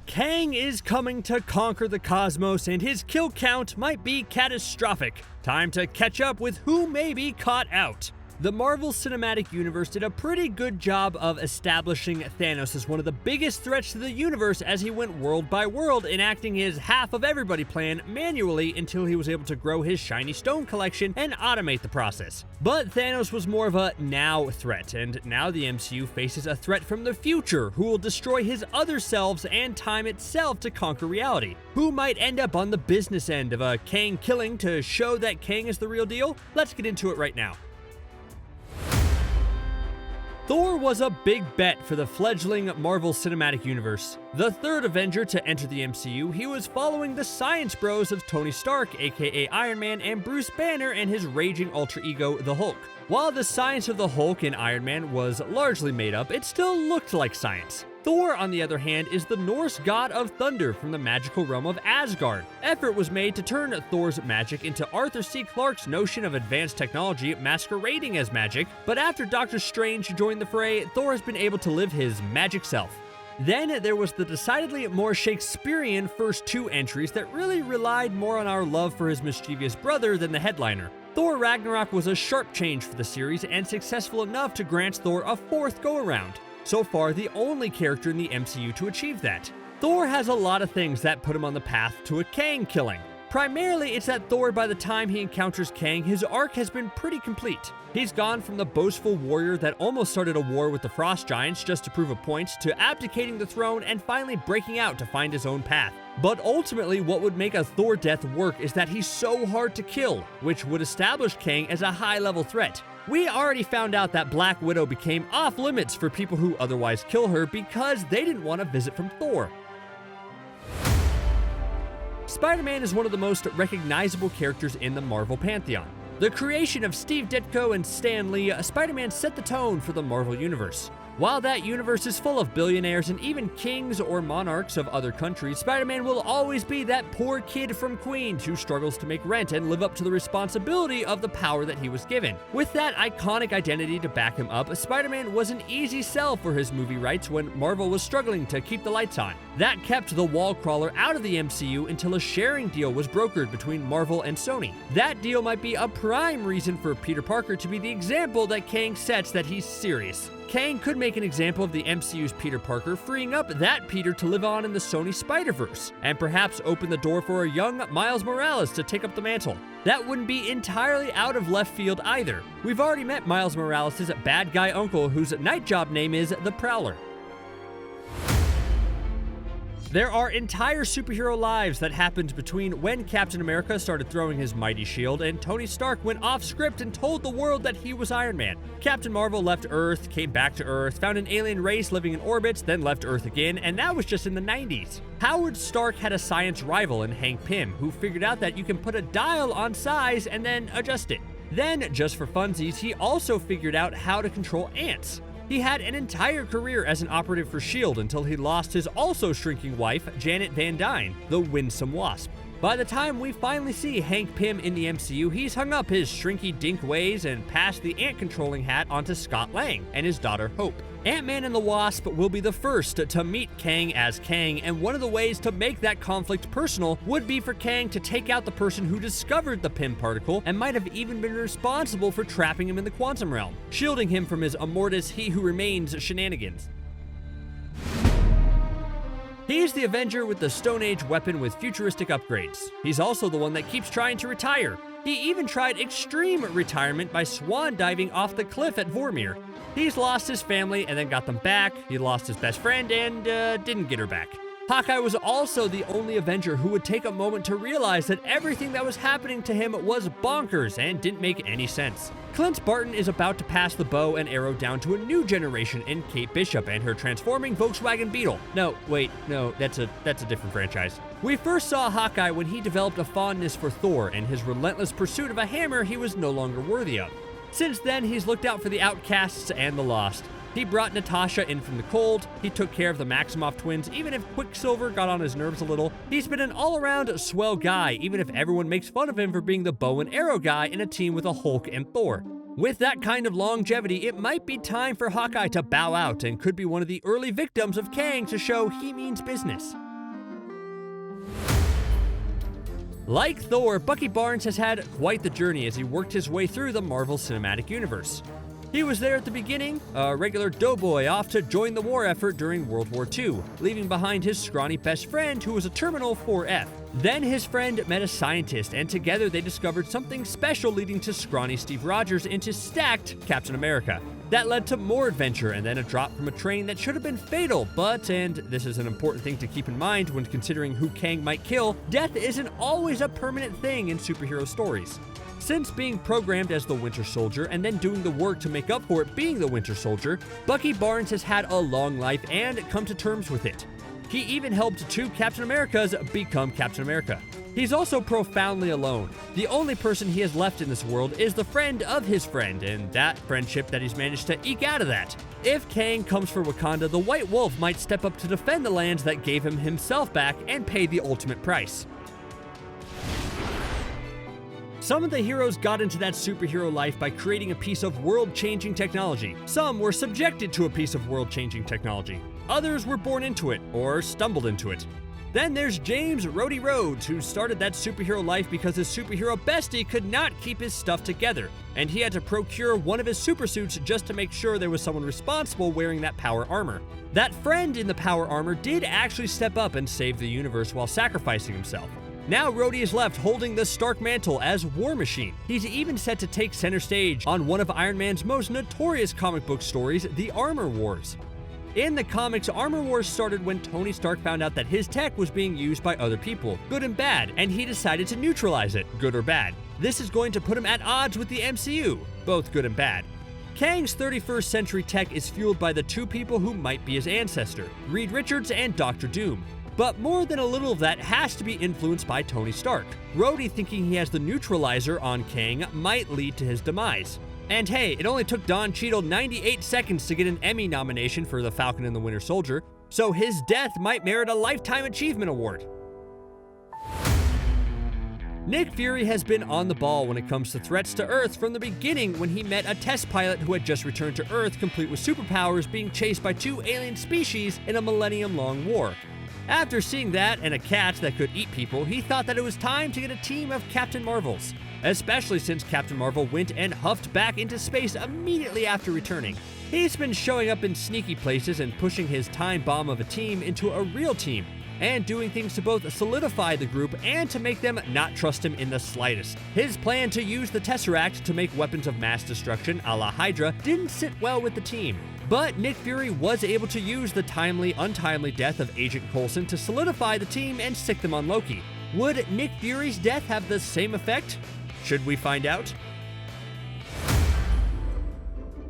Kang is coming to conquer the cosmos, and his kill count might be catastrophic. Time to catch up with who may be caught out. The Marvel Cinematic Universe did a pretty good job of establishing Thanos as one of the biggest threats to the universe as he went world by world, enacting his half of everybody plan manually until he was able to grow his shiny stone collection and automate the process. But Thanos was more of a now threat, and now the MCU faces a threat from the future who will destroy his other selves and time itself to conquer reality. Who might end up on the business end of a Kang killing to show that Kang is the real deal? Let's get into it right now. Thor was a big bet for the fledgling Marvel Cinematic Universe. The third Avenger to enter the MCU, he was following the science bros of Tony Stark, aka Iron Man, and Bruce Banner and his raging alter ego, the Hulk. While the science of the Hulk and Iron Man was largely made up, it still looked like science. Thor, on the other hand, is the Norse god of thunder from the magical realm of Asgard. Effort was made to turn Thor's magic into Arthur C. Clarke's notion of advanced technology masquerading as magic, but after Doctor Strange joined the fray, Thor has been able to live his magic self. Then there was the decidedly more Shakespearean first two entries that really relied more on our love for his mischievous brother than the headliner. Thor Ragnarok was a sharp change for the series and successful enough to grant Thor a fourth go-around. So far, the only character in the MCU to achieve that. Thor has a lot of things that put him on the path to a Kang killing. Primarily, it's that Thor, by the time he encounters Kang, his arc has been pretty complete. He's gone from the boastful warrior that almost started a war with the Frost Giants just to prove a point, to abdicating the throne and finally breaking out to find his own path. But ultimately, what would make a Thor death work is that he's so hard to kill, which would establish Kang as a high-level threat. We already found out that Black Widow became off-limits for people who otherwise kill her because they didn't want a visit from Thor. Spider-Man is one of the most recognizable characters in the Marvel pantheon. The creation of Steve Ditko and Stan Lee, Spider-Man set the tone for the Marvel Universe. While that universe is full of billionaires and even kings or monarchs of other countries, Spider-Man will always be that poor kid from Queens who struggles to make rent and live up to the responsibility of the power that he was given. With that iconic identity to back him up, Spider-Man was an easy sell for his movie rights when Marvel was struggling to keep the lights on. That kept the wall crawler out of the MCU until a sharing deal was brokered between Marvel and Sony. That deal might be a prime reason for Peter Parker to be the example that Kang sets that he's serious. Kang could make an example of the MCU's Peter Parker, freeing up that Peter to live on in the Sony Spider-Verse, and perhaps open the door for a young Miles Morales to take up the mantle. That wouldn't be entirely out of left field either. We've already met Miles Morales' bad guy uncle, whose night job name is the Prowler. There are entire superhero lives that happened between when Captain America started throwing his mighty shield and Tony Stark went off script and told the world that he was Iron Man. Captain Marvel left Earth, came back to Earth, found an alien race living in orbits, then left Earth again, and that was just in the 90s. Howard Stark had a science rival in Hank Pym, who figured out that you can put a dial on size and then adjust it. Then, just for funsies, he also figured out how to control ants. He had an entire career as an operative for S.H.I.E.L.D. until he lost his also shrinking wife, Janet Van Dyne, the winsome wasp. By the time we finally see Hank Pym in the MCU, he's hung up his shrinky-dink ways and passed the ant-controlling hat onto Scott Lang and his daughter Hope. Ant-Man and the Wasp will be the first to meet Kang as Kang, and one of the ways to make that conflict personal would be for Kang to take out the person who discovered the Pym particle and might have even been responsible for trapping him in the quantum realm, shielding him from his Immortus He Who Remains shenanigans. He's the Avenger with the Stone Age weapon with futuristic upgrades. He's also the one that keeps trying to retire. He even tried extreme retirement by swan diving off the cliff at Vormir. He's lost his family and then got them back. He lost his best friend and didn't get her back. Hawkeye was also the only Avenger who would take a moment to realize that everything that was happening to him was bonkers and didn't make any sense. Clint Barton is about to pass the bow and arrow down to a new generation in Kate Bishop and her transforming Volkswagen Beetle. No, that's a different franchise. We first saw Hawkeye when he developed a fondness for Thor and his relentless pursuit of a hammer he was no longer worthy of. Since then, he's looked out for the outcasts and the lost. He brought Natasha in from the cold, he took care of the Maximoff twins, even if Quicksilver got on his nerves a little. He's been an all-around swell guy, even if everyone makes fun of him for being the bow and arrow guy in a team with a Hulk and Thor. With that kind of longevity, it might be time for Hawkeye to bow out and could be one of the early victims of Kang to show he means business. Like Thor, Bucky Barnes has had quite the journey as he worked his way through the Marvel Cinematic Universe. He was there at the beginning, a regular doughboy off to join the war effort during World War II, leaving behind his scrawny best friend who was a terminal 4F. Then his friend met a scientist, and together they discovered something special, leading to scrawny Steve Rogers into stacked Captain America. That led to more adventure and then a drop from a train that should have been fatal, but, and this is an important thing to keep in mind when considering who Kang might kill, death isn't always a permanent thing in superhero stories. Since being programmed as the Winter Soldier and then doing the work to make up for it being the Winter Soldier, Bucky Barnes has had a long life and come to terms with it. He even helped two Captain Americas become Captain America. He's also profoundly alone. The only person he has left in this world is the friend of his friend, and that friendship that he's managed to eke out of that. If Kang comes for Wakanda, the White Wolf might step up to defend the lands that gave him himself back and pay the ultimate price. Some of the heroes got into that superhero life by creating a piece of world-changing technology. Some were subjected to a piece of world-changing technology. Others were born into it, or stumbled into it. Then there's James Rhodey Rhodes, who started that superhero life because his superhero bestie could not keep his stuff together, and he had to procure one of his supersuits just to make sure there was someone responsible wearing that power armor. That friend in the power armor did actually step up and save the universe while sacrificing himself. Now Rhodey is left holding the Stark mantle as War Machine. He's even set to take center stage on one of Iron Man's most notorious comic book stories, the Armor Wars. In the comics, Armor Wars started when Tony Stark found out that his tech was being used by other people, good and bad, and he decided to neutralize it, good or bad. This is going to put him at odds with the MCU, both good and bad. Kang's 31st century tech is fueled by the two people who might be his ancestor, Reed Richards and Dr. Doom. But more than a little of that has to be influenced by Tony Stark. Rhodey thinking he has the neutralizer on Kang might lead to his demise. And hey, it only took Don Cheadle 98 seconds to get an Emmy nomination for The Falcon and the Winter Soldier, so his death might merit a Lifetime Achievement Award. Nick Fury has been on the ball when it comes to threats to Earth from the beginning when he met a test pilot who had just returned to Earth complete with superpowers being chased by two alien species in a millennium-long war. After seeing that and a cat that could eat people, he thought that it was time to get a team of Captain Marvels, especially since Captain Marvel went and huffed back into space immediately after returning. He's been showing up in sneaky places and pushing his time bomb of a team into a real team, and doing things to both solidify the group and to make them not trust him in the slightest. His plan to use the Tesseract to make weapons of mass destruction a la Hydra didn't sit well with the team. But Nick Fury was able to use the untimely death of Agent Coulson to solidify the team and stick them on Loki. Would Nick Fury's death have the same effect? Should we find out?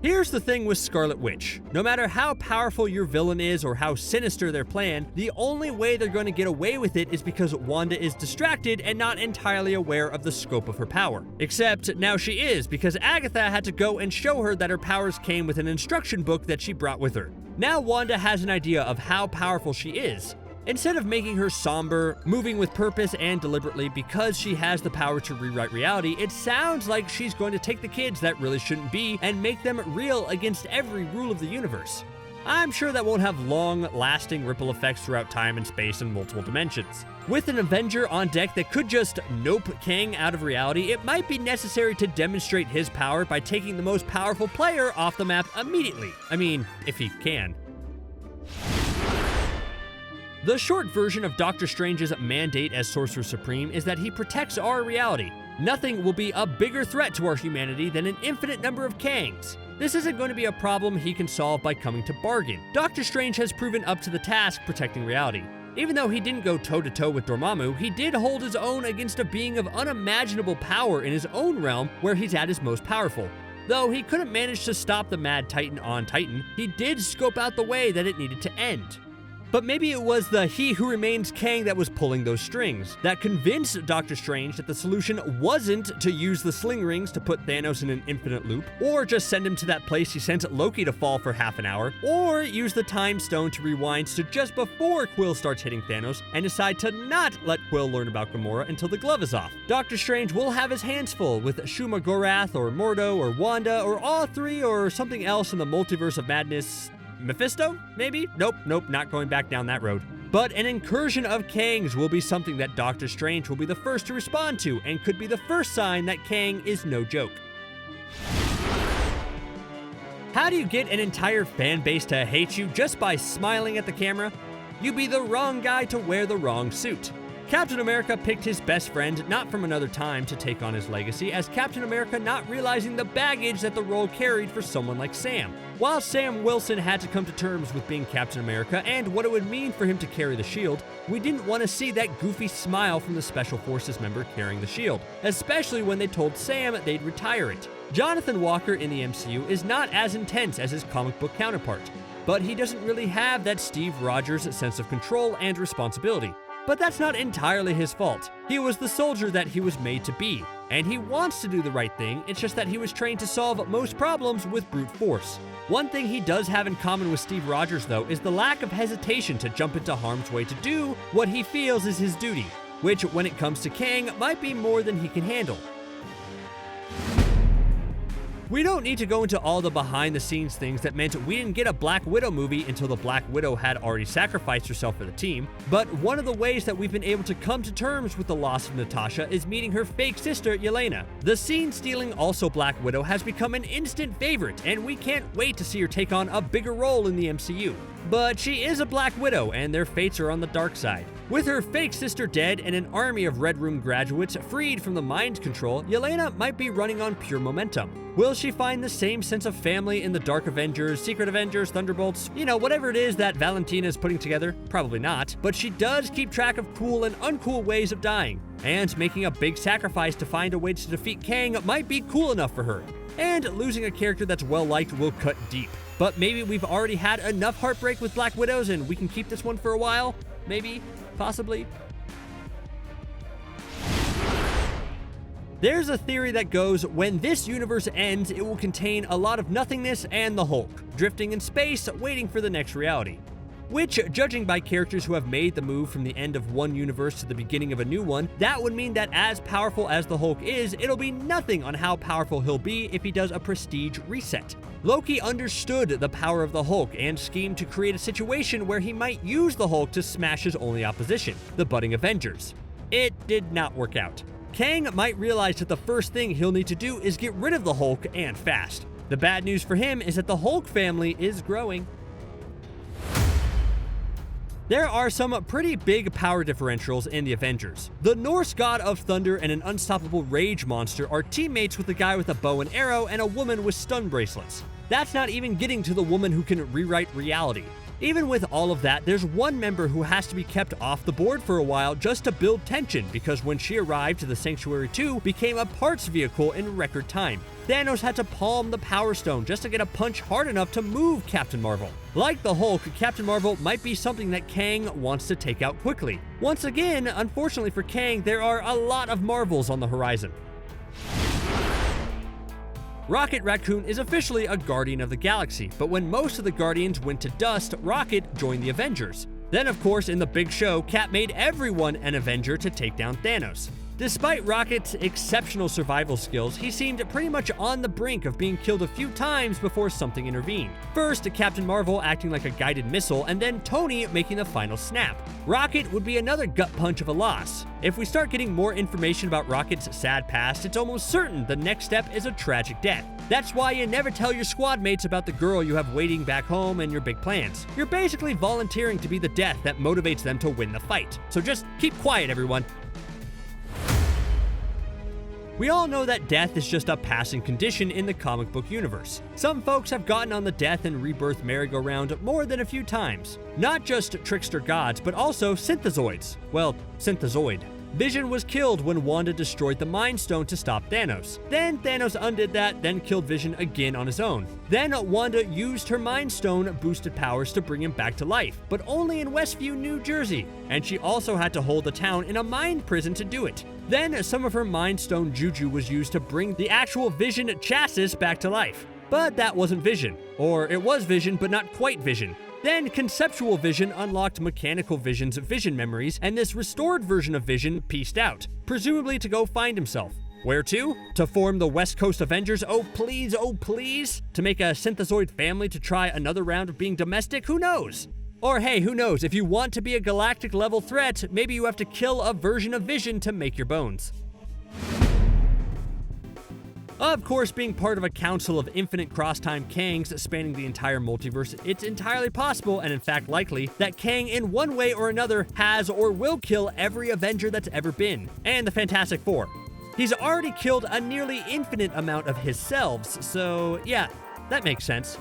Here's the thing with Scarlet Witch. No matter how powerful your villain is or how sinister their plan, the only way they're going to get away with it is because Wanda is distracted and not entirely aware of the scope of her power. Except now she is, because Agatha had to go and show her that her powers came with an instruction book that she brought with her. Now Wanda has an idea of how powerful she is. Instead of making her somber, moving with purpose and deliberately because she has the power to rewrite reality, it sounds like she's going to take the kids that really shouldn't be and make them real against every rule of the universe. I'm sure that won't have long-lasting ripple effects throughout time and space and multiple dimensions. With an Avenger on deck that could just nope Kang out of reality, it might be necessary to demonstrate his power by taking the most powerful player off the map immediately. I mean, if he can. The short version of Doctor Strange's mandate as Sorcerer Supreme is that he protects our reality. Nothing will be a bigger threat to our humanity than an infinite number of Kangs. This isn't going to be a problem he can solve by coming to bargain. Doctor Strange has proven up to the task protecting reality. Even though he didn't go toe-to-toe with Dormammu, he did hold his own against a being of unimaginable power in his own realm where he's at his most powerful. Though he couldn't manage to stop the Mad Titan on Titan, he did scope out the way that it needed to end. But maybe it was the He Who Remains Kang that was pulling those strings, that convinced Doctor Strange that the solution wasn't to use the sling rings to put Thanos in an infinite loop, or just send him to that place he sent Loki to fall for half an hour, or use the Time Stone to rewind to just before Quill starts hitting Thanos, and decide to not let Quill learn about Gamora until the glove is off. Doctor Strange will have his hands full with Shuma Gorath, or Mordo, or Wanda, or all three, or something else in the multiverse of madness. Mephisto? Maybe? Nope, not going back down that road. But an incursion of Kang's will be something that Doctor Strange will be the first to respond to, and could be the first sign that Kang is no joke. How do you get an entire fan base to hate you just by smiling at the camera? You be the wrong guy to wear the wrong suit. Captain America picked his best friend not from another time to take on his legacy, as Captain America not realizing the baggage that the role carried for someone like Sam. While Sam Wilson had to come to terms with being Captain America and what it would mean for him to carry the shield, we didn't want to see that goofy smile from the Special Forces member carrying the shield, especially when they told Sam they'd retire it. Jonathan Walker in the MCU is not as intense as his comic book counterpart, but he doesn't really have that Steve Rogers sense of control and responsibility. But that's not entirely his fault. He was the soldier that he was made to be, and he wants to do the right thing, it's just that he was trained to solve most problems with brute force. One thing he does have in common with Steve Rogers, though, is the lack of hesitation to jump into harm's way to do what he feels is his duty, which, when it comes to Kang, might be more than he can handle. We don't need to go into all the behind-the-scenes things that meant we didn't get a Black Widow movie until the Black Widow had already sacrificed herself for the team, but one of the ways that we've been able to come to terms with the loss of Natasha is meeting her fake sister, Yelena. The scene-stealing also Black Widow has become an instant favorite, and we can't wait to see her take on a bigger role in the MCU. But she is a Black Widow, and their fates are on the dark side. With her fake sister dead and an army of Red Room graduates freed from the mind control, Yelena might be running on pure momentum. Will she find the same sense of family in the Dark Avengers, Secret Avengers, Thunderbolts? You know, whatever it is that Valentina is putting together? Probably not. But she does keep track of cool and uncool ways of dying. And making a big sacrifice to find a way to defeat Kang might be cool enough for her. And losing a character that's well-liked will cut deep. But maybe we've already had enough heartbreak with Black Widows and we can keep this one for a while? Maybe? Possibly? There's a theory that goes, when this universe ends, it will contain a lot of nothingness and the Hulk, drifting in space, waiting for the next reality. Which, judging by characters who have made the move from the end of one universe to the beginning of a new one, that would mean that as powerful as the Hulk is, it'll be nothing on how powerful he'll be if he does a prestige reset. Loki understood the power of the Hulk and schemed to create a situation where he might use the Hulk to smash his only opposition, the budding Avengers. It did not work out. Kang might realize that the first thing he'll need to do is get rid of the Hulk, and fast. The bad news for him is that the Hulk family is growing. There are some pretty big power differentials in the Avengers. The Norse god of thunder and an unstoppable rage monster are teammates with a guy with a bow and arrow and a woman with stun bracelets. That's not even getting to the woman who can rewrite reality. Even with all of that, there's one member who has to be kept off the board for a while just to build tension, because when she arrived, the Sanctuary 2 became a parts vehicle in record time. Thanos had to palm the Power Stone just to get a punch hard enough to move Captain Marvel. Like the Hulk, Captain Marvel might be something that Kang wants to take out quickly. Once again, unfortunately for Kang, there are a lot of Marvels on the horizon. Rocket Raccoon is officially a Guardian of the Galaxy, but when most of the Guardians went to dust, Rocket joined the Avengers. Then, of course, in the big show, Cap made everyone an Avenger to take down Thanos. Despite Rocket's exceptional survival skills, he seemed pretty much on the brink of being killed a few times before something intervened. First, Captain Marvel acting like a guided missile, and then Tony making the final snap. Rocket would be another gut punch of a loss. If we start getting more information about Rocket's sad past, it's almost certain the next step is a tragic death. That's why you never tell your squad mates about the girl you have waiting back home and your big plans. You're basically volunteering to be the death that motivates them to win the fight. So just keep quiet, everyone. We all know that death is just a passing condition in the comic book universe. Some folks have gotten on the death and rebirth merry-go-round more than a few times. Not just trickster gods, but also synthezoids. Well, synthezoid. Vision was killed when Wanda destroyed the Mind Stone to stop Thanos. Then Thanos undid that, then killed Vision again on his own. Then Wanda used her Mind Stone boosted powers to bring him back to life, but only in Westview, New Jersey. And she also had to hold the town in a mind prison to do it. Then some of her Mind Stone juju was used to bring the actual Vision chassis back to life. But that wasn't Vision. Or it was Vision, but not quite Vision. Then Conceptual Vision unlocked Mechanical Vision's vision memories, and this restored version of Vision pieced out, presumably to go find himself. Where to? To form the West Coast Avengers? Oh please, oh please? To make a synthezoid family to try another round of being domestic? Who knows? Or hey, who knows, if you want to be a galactic level threat, maybe you have to kill a version of Vision to make your bones. Of course, being part of a council of infinite cross-time Kangs spanning the entire multiverse, it's entirely possible, and in fact likely, that Kang in one way or another has or will kill every Avenger that's ever been, and the Fantastic Four. He's already killed a nearly infinite amount of his selves, so yeah, that makes sense.